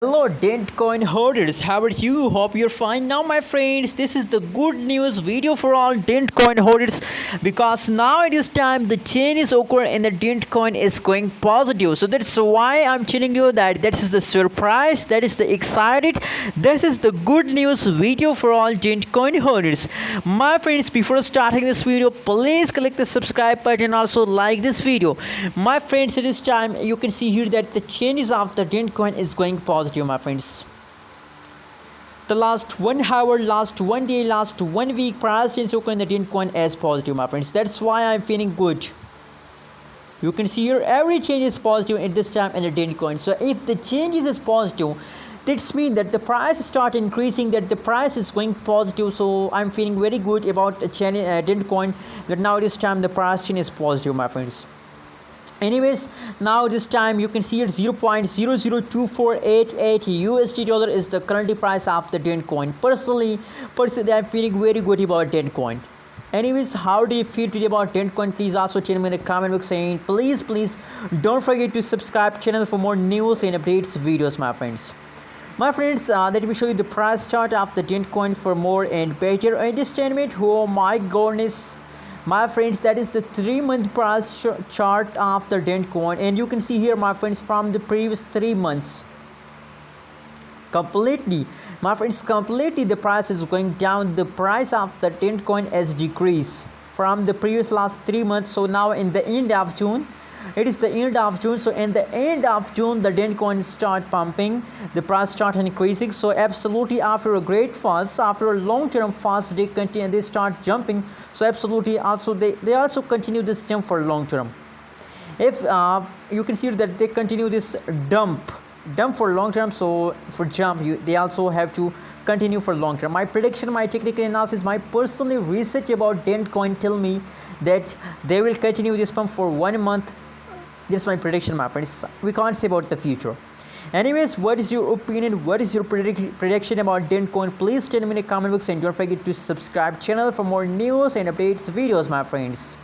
Hello Dentcoin holders, how are you? Hope you're fine. Now my friends, this is the good news video for all Dentcoin holders because now it is time the change is occurring and the Dentcoin is going positive. So that's why I'm telling you that this is the surprise, that is the excited, this is the good news video for all Dentcoin holders. My friends, before starting this video, please click the subscribe button, also like this video. My friends, at this time you can see here that the changes of the Dentcoin is going positive, my friends. The last 1 hour, last 1 day, last 1 week price change occurring the Dentcoin as positive, my friends. That's why I'm feeling good. You can see here every change is positive at this time in the Dentcoin. So if the changes is positive, this means that the price start increasing, that the price is going positive. So I'm feeling very good about the Dentcoin, that now this time the price change is positive, my friends. Anyways, now this time you can see it 0.002488 USD dollar is the currently price of the Dentcoin. Personally I'm feeling very good about Dentcoin. Anyways, how do you feel today about Dentcoin? Please also tell me in the comment box, saying please don't forget to subscribe channel for more news and updates videos, my friends. My friends, let me show you the price chart of the Dentcoin for more and better understanding. Oh my goodness, my friends, that is the 3-month price chart of the Dentcoin, and you can see here, my friends, from the previous 3 months completely, my friends, completely the price is going down. The price of the Dentcoin has decreased from the previous last 3 months. So now in the end of June, it is the end of June, so in the end of June the Dentcoin start pumping, the price start increasing. So absolutely after a great fast, after a long-term fast, they start jumping. So absolutely also they also continue this jump for long term. If you can see that they continue this dump for long term, so for jump they also have to continue for long term. My prediction, my technical analysis, my personal research about Dentcoin tell me that they will continue this pump for 1 month. This is my prediction, my friends. We can't say about the future. Anyways, what is your opinion? What is your prediction about Dentcoin? Please tell me in the comment box, and don't forget to subscribe channel for more news and updates videos, my friends.